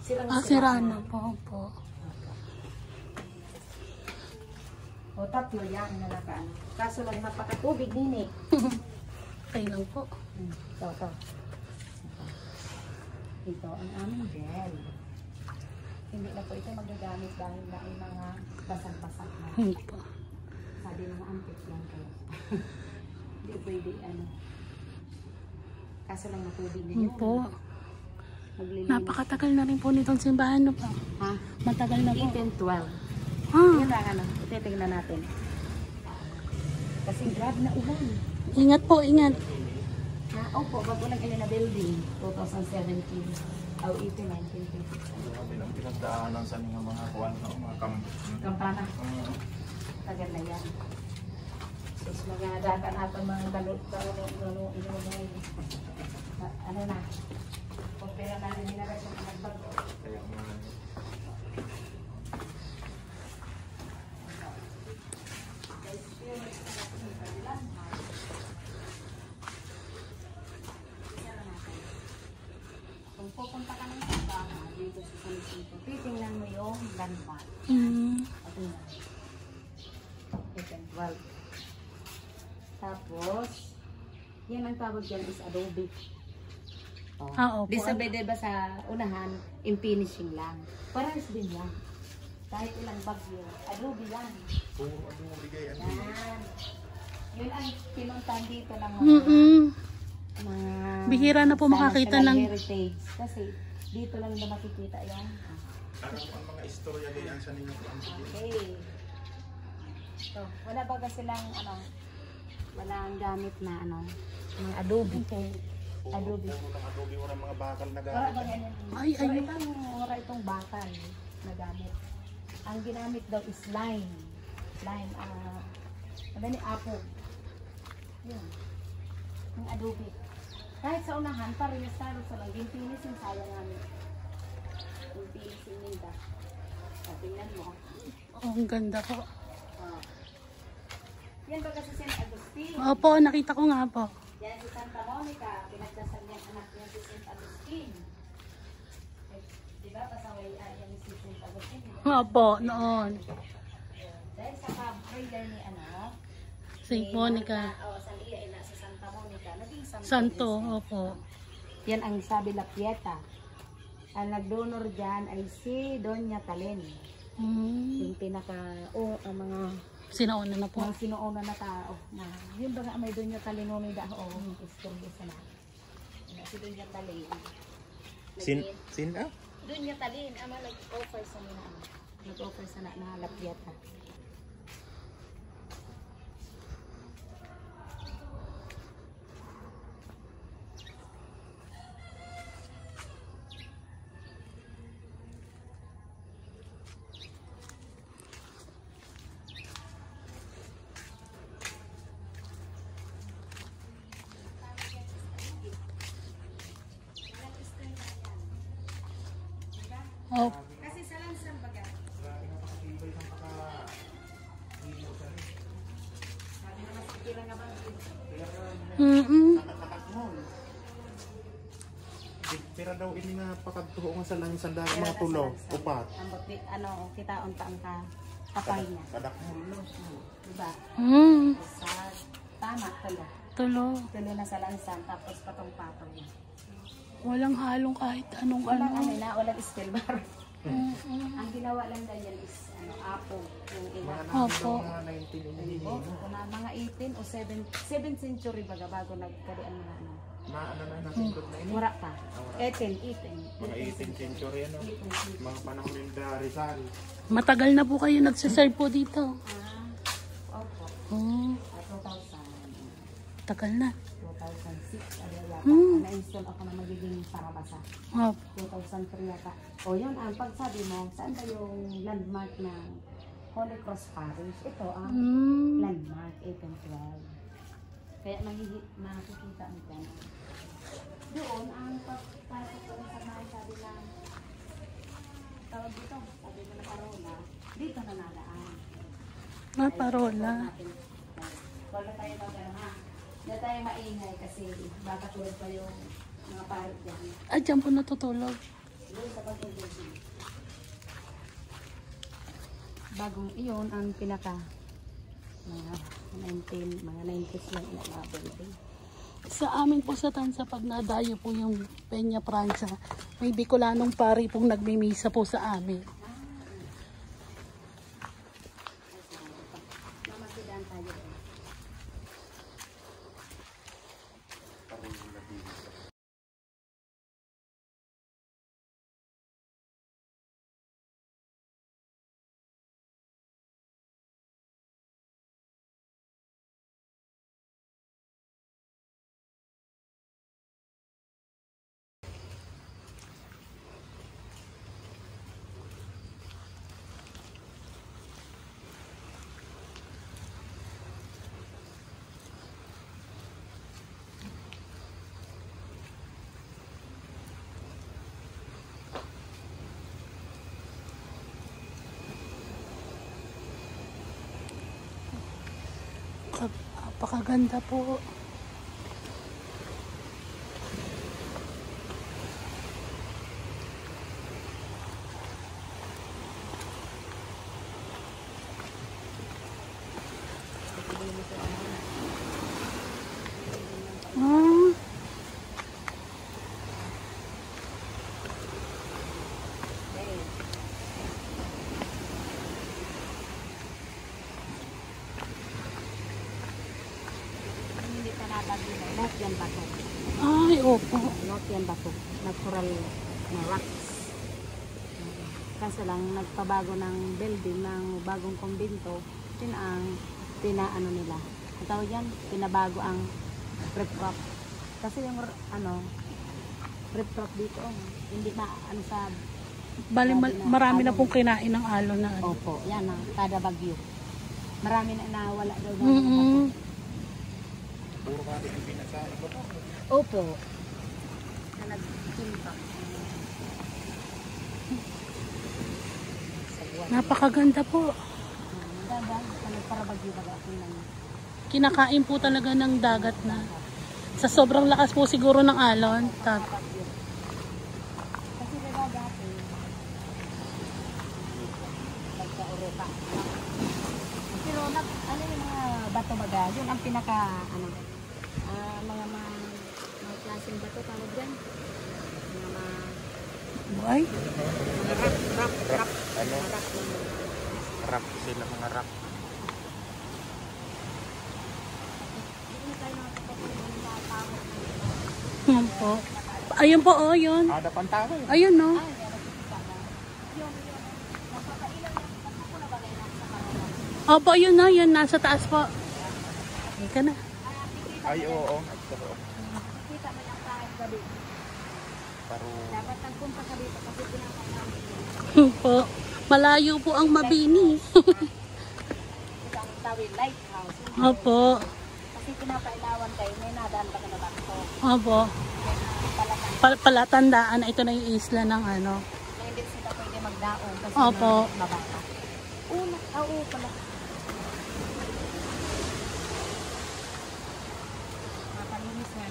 Sira na po. O, tatlo yan na nakaan. Kaso lang napakatubig din eh. Okay lang po. Ito. Ito ang aming gel. Hindi na po ito magagamit dahil na ay mga basag-basag na. Po. Sabi mga antik lang kayo. Hindi pwede ano. Kaso lang natubig din yun. Po. Napakatagal na rin po nitong simbahan no po. Ha? Matagal na po. 1812. Ah, Yan lang ano. Ititignan natin. Kasi grab na ulan. ingat po, ingat. Opo, bago lang na building. 2017. O 18, 19, 20. Grabe lang pinagdaanan sa mga kuwan ng mga Kampana. Tagal na yan. Tapos mga dagan natin mga ano na. Kung pera natin nilagay sa mga bago. kaya mga Kung pupunta ka ng simbahan dito sa San Isidro, titingnan mo yung landmark. At yun. 12. Tapos, yan ang tawag dyan is adobe. Opo. Di sabi diba sa unahan, in finishing lang. Parehas din yan. Kahit ilang bagyo, adobe yan. puro ano bigay ano. Yan. Yun ang pinuntahan dito ng mga Bihira na po makakita national ng heritage. Kasi dito lang na makikita yan. Ano ang mga istorya diyan sa ninyo kuwan. Okay. So, wala ba silang walang gamit na mga adobe. Adobe. Puro lang adobe or mga bakal na Wala gamit. ba ganyan? Ay, ay. Wala itong bakal na gamit. Ang ginamit daw is lime. Lime, ano ni apple. Yun. Ang adobe. Kahit sa unahan, parehas talo sa lang. Yung pinis yung sayang namin. Yung pinis yung ninda. Tingnan mo. Oh, ang ganda po. Yan ba kasi St. Agustin? Opo, nakita ko nga po. Yan si Santa Monica. Pinagdasal niya anak niya si St. Agustin. Diba? Pasaway yan si St. Agustin. Opo, noon. Dahil sa prayer ni Saint Monica. San Iya ina sa Santa Monica. Naging Santo, opo. Yan ang sabi La Pieta. Ang nagdonor dyan ay si Doña Talen. Yung pinaka, ang mga Sinauna na po. mga sinuuna na tao. Na, yun ba nga may Doña Talen nung daho. Istorya sa na. Si Doña Talen. Sin Doña Talen, ama nag-offer sa nila. Nag-offer sa na La Pieta. Oh, Kasi sa lansang baga. Sabi naman sa kila nga bang Pira daw ini nga pakadtuho nga sa lang sandal mga tulo, upat. Kita unta ang kapay niya. Kadak mo no. Diba? Sa tama, tulo. tulo na sa lansan, tapos patong-patong. Walang halong kahit anong Walang ano. walang steel bar. Ang ginawa lang ganyan is apple. Yung ina. Opo. Mga 19 Mga 18 o 7th century baga bago nagkarian mga Maano na natin na ini. Mura pa. 18. Mga 18th century ano. Mga panahon ni Rizal. Matagal na po kayo nagsiserve po dito. Opo. 2000. Tagal na. 2006. Na-install ako na magiging parabasa. Opo. 2003 yata. O yun, ang pagsabi mo, saan ba yung landmark ng Holy Cross Parish? Ito ang landmark, 1812. Kaya makikita mo dyan. Doon, ang pagpasok ko sa mga sabi lang, tawag dito, sabi mo na parola, dito na nadaan. Parola. Wala tayo mag-ano ha. Hindi tayo maingay kasi baka tulad pa yung mga parot dyan. Dyan po natutulog. Doon sa pag-ibig bagong iyon ang pinaka mga 90s lang mga building. Sa amin po sa Tansa, pag nadayo po yung Peña Francia, may Bicolanong pari pong nagmimisa po sa amin. Mamasidan tayo doon. Napakaganda po. Ah, Hindi pa nabagyo na. Lahat yan bato. ay, opo. Lahat yan bato. Natural na rocks. Kaso lang, nagpabago ng building ng bagong kumbento. Yun ang pinaano nila. Ang tawag yan, pinabago ang riprap. Kasi yung riprap dito, hindi na ano sa... Bali, marami na pong kinain ng alon na ano. Opo, yan na, kada bagyo. Marami na nawala daw na. Puro ka rin yung pinasain ko. Opo. Na nag-impact. Napakaganda po. Maganda, para bagyo baga. Kinakain po talaga ng dagat na. Sa sobrang lakas po siguro ng alon. Bagyo. Kasi diba dati, pagka-Europa. Pero ano yung mga bato baga, yun ang pinaka, mga klaseng bato tawag dyan. Mga Buhay. Rock. Ano? Rock sila, mga rock. Ayun po. Ayun po, oh, yun. Ada pantawa eh. Ayun, no. Opo, yun na. Yun, nasa taas po. Ika na. Ay, oo. kita mo yung kahit gabi. Paro. Dapat nagpunta ka dito kasi pinapakaw. Po. Malayo po ang Mabini. Isang tawid lighthouse. Opo. Kasi pinapailawan kayo, may nadaan pa ka na bakto. Opo. Palatandaan na ito na yung isla ng ano. Na hindi sila pwede magdaon kasi Opo. mabata. Oo pala. Mapalinis nga.